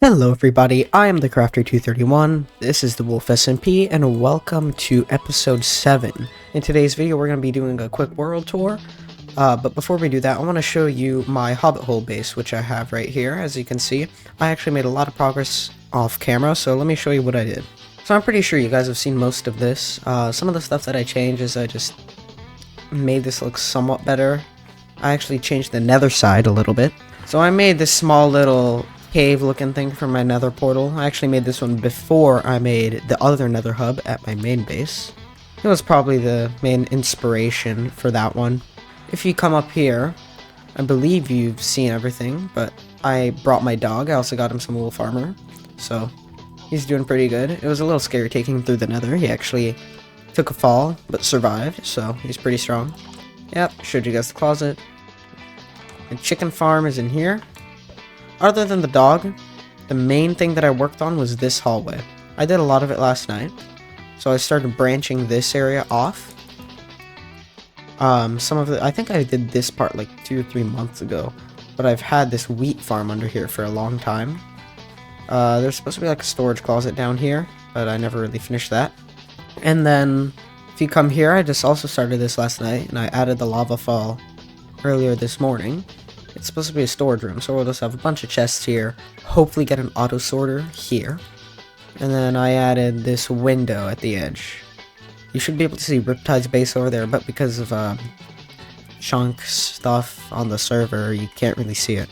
Hello everybody, I am the Crafter231, this is the W0lf SMP, and welcome to episode 7. In today's video we're going to be doing a quick world tour, but before we do that I want to show you my hobbit hole base, which I have right here. As you can see, I actually made a lot of progress off camera, so let me show you what I did. So I'm pretty sure you guys have seen most of this. Some of the stuff that I changed is I just made this look somewhat better. I actually changed the nether side a little bit. So I made this small little cave looking thing from my nether portal. I actually made this one before I made the other nether hub at my main base. It was probably the main inspiration for that one. If you come up here, I believe you've seen everything, but I brought my dog. I also got him some wolf armor, so he's doing pretty good. It was a little scary taking him through the nether. He actually took a fall, but survived, so he's pretty strong. Yep, showed you guys the closet. The chicken farm is in here. Other than the dog, the main thing that I worked on was this hallway. I did a lot of it last night, so I started branching this area off. Some of it, I think I did this part like 2 or 3 months ago, but I've had this wheat farm under here for a long time. There's supposed to be like a storage closet down here, but I never really finished that. And then, if you come here, I just also started this last night, and I added the lava fall earlier this morning. It's supposed to be a storage room, so we'll just have a bunch of chests here, hopefully get an auto sorter here. And then I added this window at the edge. You should be able to see Riptide's base over there, but because of chunk stuff on the server, you can't really see it.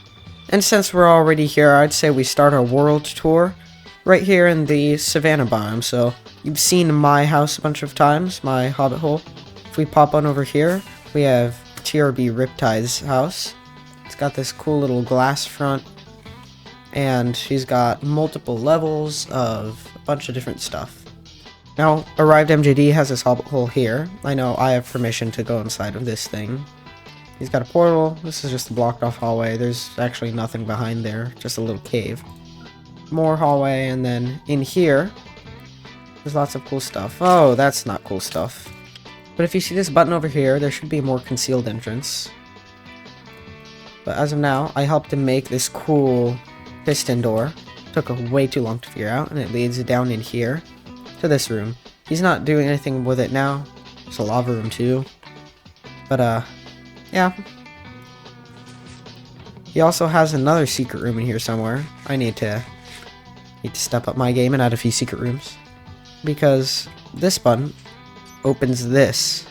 And since we're already here, I'd say we start our world tour right here in the savannah biome. So you've seen my house a bunch of times, my hobbit hole. If we pop on over here, we have TRB Riptide's house. It's got this cool little glass front, and she's got multiple levels of a bunch of different stuff. Now, Arrived MJD has this hobbit hole here. I know I have permission to go inside of this thing. He's got a portal. This is just a blocked off hallway. There's actually nothing behind there, just a little cave. More hallway, and then in here, there's lots of cool stuff. Oh, that's not cool stuff. But if you see this button over here, there should be a more concealed entrance. But as of now, I helped him make this cool piston door. Took way too long to figure out, and it leads down in here to this room. He's not doing anything with it now. It's a lava room too. But yeah. He also has another secret room in here somewhere. I need to step up my game and add a few secret rooms, because this button opens this.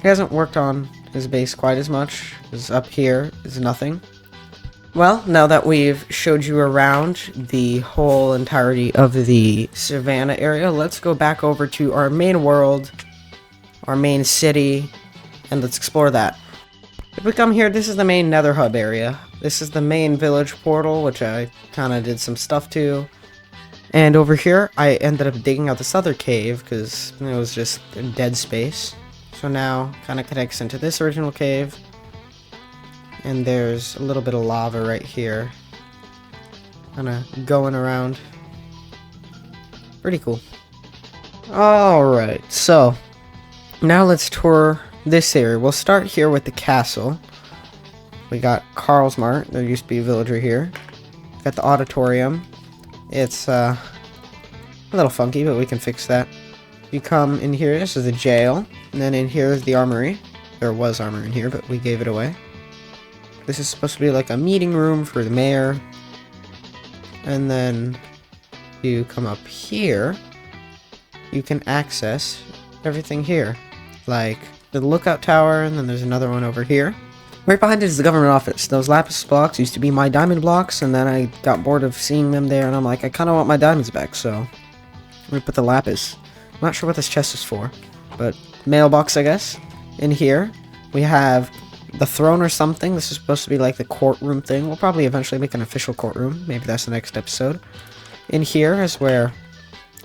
He hasn't worked on his base quite as much, because up here is nothing. Well, now that we've showed you around the whole entirety of the savannah area, let's go back over to our main world, our main city, and let's explore that. If we come here, this is the main nether hub area. This is the main village portal, which I kind of did some stuff to. And over here, I ended up digging out this other cave, because it was just a dead space. So now, kind of connects into this original cave. And there's a little bit of lava right here. Kind of going around. Pretty cool. Alright, so now let's tour this area. We'll start here with the castle. We got Carlsmart. There used to be a villager here. Got the auditorium. It's a little funky, but we can fix that. You come in here, this is the jail, and then in here is the armory. There was armor in here, but we gave it away. This is supposed to be like a meeting room for the mayor. And then you come up here, you can access everything here. Like the lookout tower, and then there's another one over here. Right behind it is the government office. Those lapis blocks used to be my diamond blocks, and then I got bored of seeing them there, and I'm like, I kind of want my diamonds back, so we put the lapis. I'm not sure what this chest is for, but mailbox, I guess. In here, we have the throne or something. This is supposed to be like the courtroom thing. We'll probably eventually make an official courtroom. Maybe that's the next episode. In here is where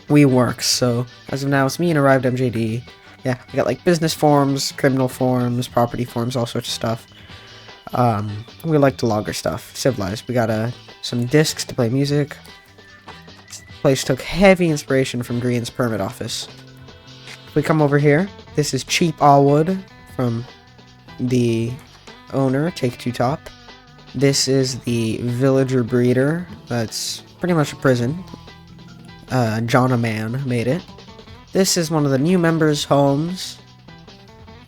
we work. So as of now, it's me and Arrived MJD. Yeah, we got like business forms, criminal forms, property forms, all sorts of stuff. We like to log our stuff. Civilized. We got some discs to play music. Place took heavy inspiration from Green's permit office. If we come over here, this is cheap all wood from the owner, Take Two Top. This is the villager breeder. That's pretty much a prison. John a Man made it. This is one of the new members' homes.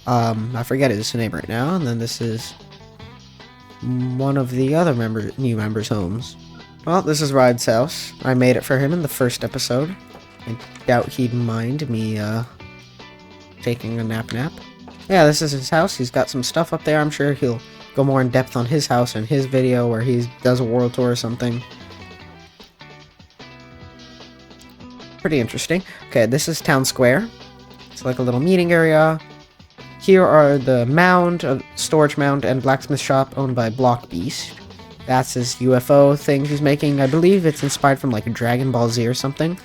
I forget his name right now. And then this is one of the other new members' homes. Well, this is Ryde's house. I made it for him in the first episode. I doubt he'd mind me, taking a nap. Yeah, this is his house. He's got some stuff up there. I'm sure he'll go more in depth on his house in his video where he does a world tour or something. Pretty interesting. Okay, this is Town Square. It's like a little meeting area. Here are the mound, storage mound, and blacksmith shop owned by Block Beast. That's his UFO thing he's making. I believe it's inspired from like Dragon Ball Z or something.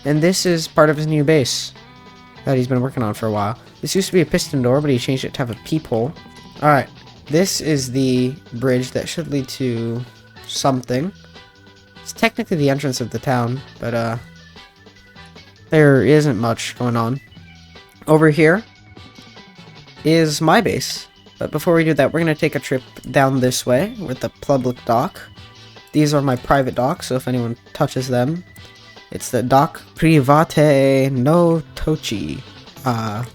And this is part of his new base that he's been working on for a while. This used to be a piston door, but he changed it to have a peephole. Alright, this is the bridge that should lead to something. It's technically the entrance of the town, but there isn't much going on. Over here is my base. But before we do that, we're going to take a trip down this way with the public dock. These are my private docks, so if anyone touches them, it's the dock private no tochi.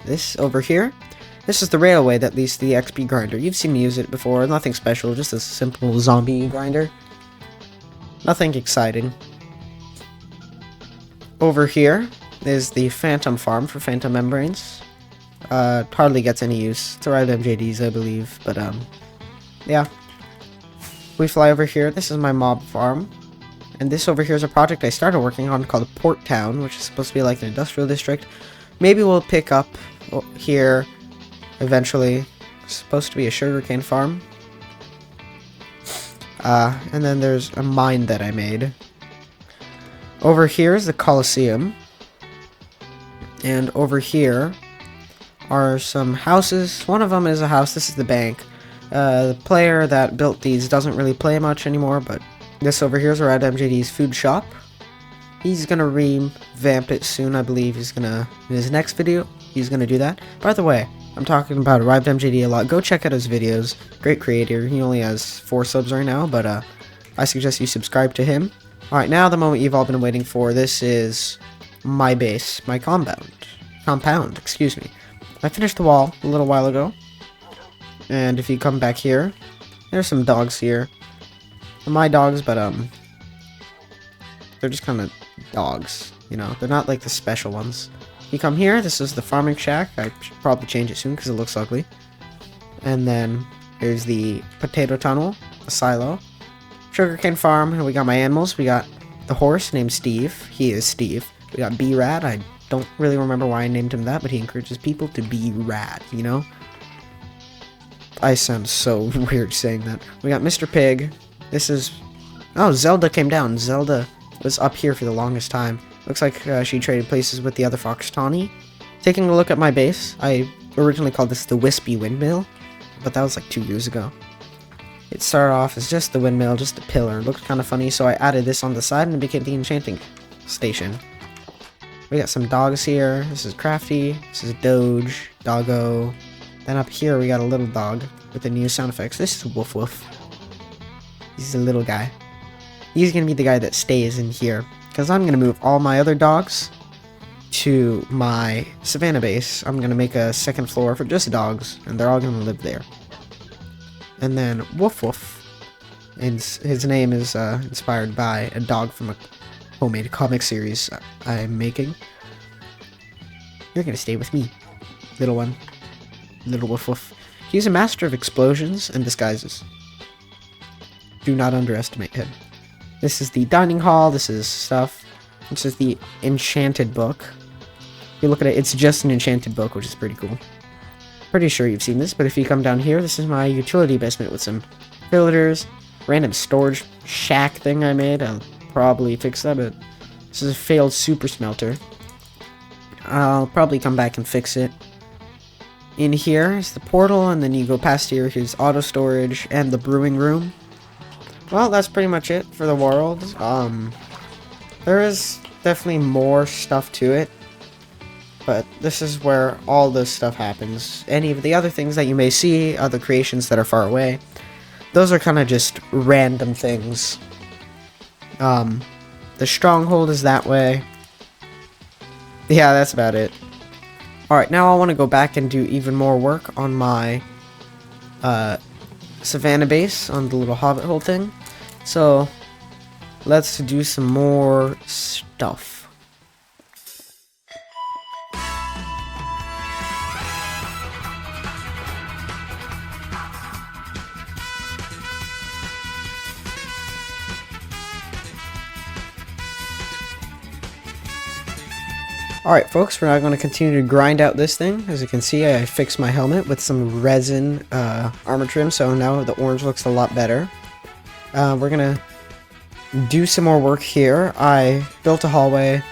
This over here, this is the railway that leads to the XP grinder. You've seen me use it before, nothing special, just a simple zombie grinder. Nothing exciting. Over here is the phantom farm for phantom membranes. Hardly gets any use. It's around MJDs, I believe, but yeah. We fly over here. This is my mob farm. And this over here is a project I started working on called Port Town, which is supposed to be like an industrial district. Maybe we'll pick up here eventually. It's supposed to be a sugarcane farm. And then there's a mine that I made. Over here is the Coliseum. And over here are some houses. One of them is a house. This is the bank. The player that built these doesn't really play much anymore, but this over here is Red MJD's food shop. He's gonna revamp it soon, I believe. He's gonna, in his next video, he's gonna do that. By the way, I'm talking about Arrived MJD a lot. Go check out his videos. Great creator. He only has 4 subs right now, but I suggest you subscribe to him. Alright, now the moment you've all been waiting for. This is my base, my compound, excuse me. I finished the wall a little while ago. And if you come back here, there's some dogs here. They're my dogs, but they're just kind of dogs, you know. They're not like the special ones. You come here, this is the farming shack. I should probably change it soon because it looks ugly. And then there's the potato tunnel, a silo, sugarcane farm, and we got my animals. We got the horse named Steve. He is Steve. We got B-Rad. I don't really remember why I named him that, but he encourages people to be rad, you know? I sound so weird saying that. We got Mr. Pig. This is... Oh, Zelda came down. Zelda was up here for the longest time. Looks like she traded places with the other fox, Tawny. Taking a look at my base, I originally called this the Wispy Windmill, but that was like 2 years ago. It started off as just the windmill, just a pillar. It looked kind of funny, so I added this on the side and it became the enchanting station. We got some dogs here. This is Crafty. This is Doge, Doggo. Then up here we got a little dog with the new sound effects. This is Woof Woof. He's a little guy. He's gonna be the guy that stays in here, because I'm gonna move all my other dogs to my savannah base. I'm gonna make a second floor for just dogs, and they're all gonna live there. And then Woof Woof, and his name is inspired by a dog from a homemade comic series I'm making. You're gonna stay with me, little one. Little Woof Woof. He's a master of explosions and disguises. Do not underestimate him. This is the dining hall. This is stuff. This is the enchanted book. If you look at it, it's just an enchanted book, which is pretty cool. Pretty sure you've seen this, but if you come down here, this is my utility basement with some filters, random storage shack thing I made. I'll probably fix that, but this is a failed super smelter. I'll probably come back and fix it. In here is the portal, and then you go past here, here's auto storage and the brewing room. Well, that's pretty much it for the world. There is definitely more stuff to it, but this is where all this stuff happens. Any of the other things that you may see, other creations that are far away, those are kind of just random things. The stronghold is that way. Yeah, that's about it. Alright, now I want to go back and do even more work on my savannah base, on the little hobbit hole thing. So, let's do some more stuff. Alright folks, we're now going to continue to grind out this thing. As you can see, I fixed my helmet with some resin armor trim, so now the orange looks a lot better. We're going to do some more work here. I built a hallway,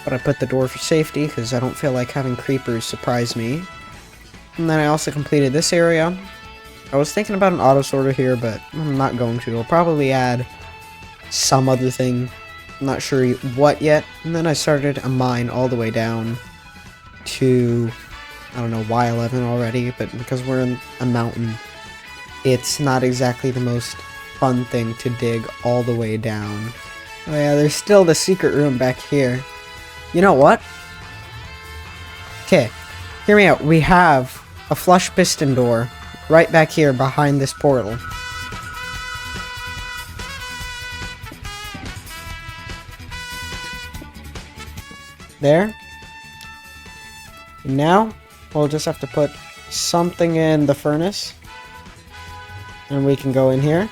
but I put the door for safety because I don't feel like having creepers surprise me. And then I also completed this area. I was thinking about an auto sorter here, but I'm not going to. I'll probably add some other thing. I'm not sure what yet. And then I started a mine all the way down to, I don't know, W0lf already, but because we're in a mountain, it's not exactly the most fun thing to dig all the way down. Oh yeah, there's still the secret room back here. You know what? Okay, hear me out. We have a flush piston door right back here behind this portal. There. And now we'll just have to put something in the furnace, and we can go in here.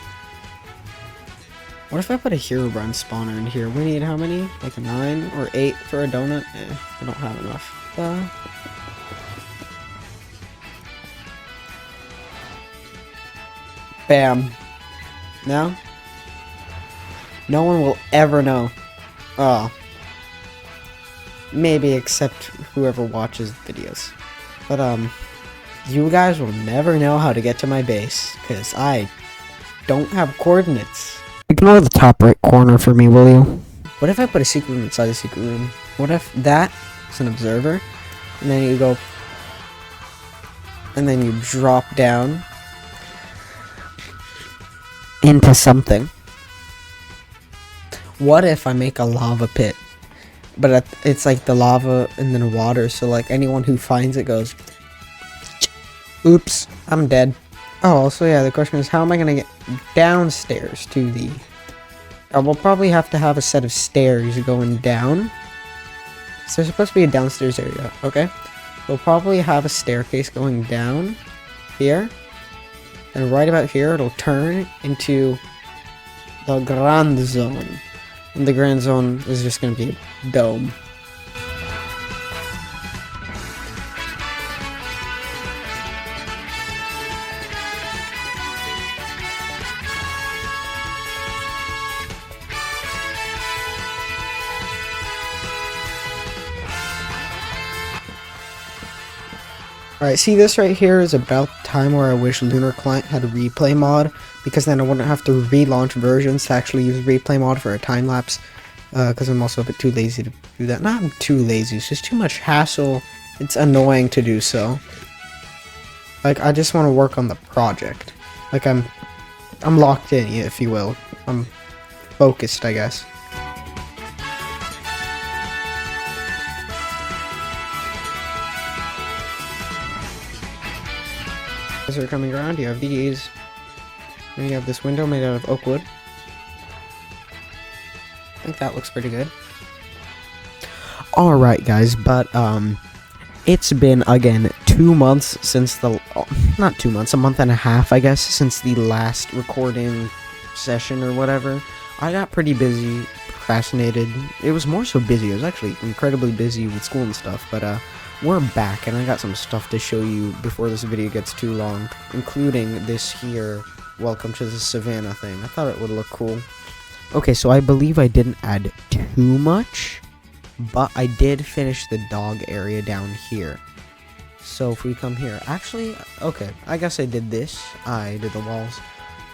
What if I put a hero run spawner in here? We need how many? Like a 9 or 8 for a donut? I don't have enough. Bam. Now? No one will ever know. Oh. Maybe except whoever watches videos. But, you guys will never know how to get to my base, because I don't have coordinates. Ignore the top right corner for me, will you? What if I put a secret room inside the secret room? What if that is an observer, and then you go, and then you drop down into something? What if I make a lava pit? But it's like the lava and then water, so like anyone who finds it goes, oops, I'm dead. Oh, also yeah, the question is, how am I gonna get downstairs to the... we'll probably have to have a set of stairs going down. So there's supposed to be a downstairs area, okay? We'll probably have a staircase going down here. And right about here, it'll turn into the Grand Zone. And the Grand Zone is just going to be a dome. Alright, see, this right here is about the time where I wish Lunar Client had a replay mod, because then I wouldn't have to relaunch versions to actually use replay mod for a time lapse, because I'm also a bit too lazy to do that. Not I'm too lazy, it's just too much hassle. It's annoying to do so. Like, I just want to work on the project. Like, I'm locked in, if you will. I'm focused, I guess. As we're coming around, you have these. And you have this window made out of oak wood. I think that looks pretty good. Alright guys, but it's been, again, 2 months since the... not 2 months, a month and a half, I guess, since the last recording session or whatever. I got pretty busy, procrastinated. It was more so busy. I was actually incredibly busy with school and stuff, but we're back, and I got some stuff to show you before this video gets too long, including this here, welcome to the savannah thing. I thought it would look cool. Okay, so I believe I didn't add too much, but I did finish the dog area down here. So if we come here, actually, okay, I guess I did this. I did the walls.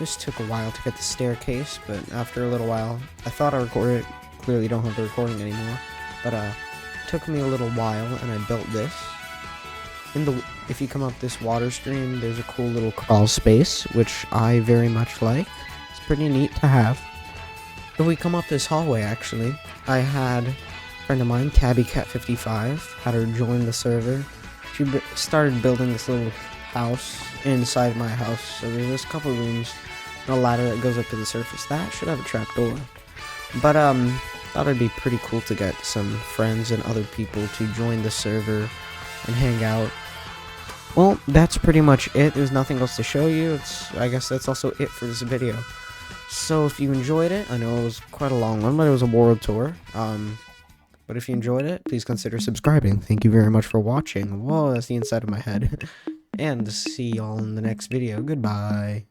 This took a while to get the staircase, but after a little while, I thought I recorded it. Clearly don't have the recording anymore, but took me a little while, and I built this. if you come up this water stream, there's a cool little crawl space, which I very much like. It's pretty neat to have. If we come up this hallway, actually, I had a friend of mine, TabbyCat55, had her join the server. She started building this little house inside my house. So there's just a couple rooms and a ladder that goes up to the surface. That should have a trap door. But thought it'd be pretty cool to get some friends and other people to join the server and hang out. Well, that's pretty much it. There's nothing else to show you. I guess that's also it for this video. So if you enjoyed it, I know it was quite a long one, but it was a world tour. But if you enjoyed it, please consider subscribing. Thank you very much for watching. Whoa, that's the inside of my head. And see y'all in the next video. Goodbye.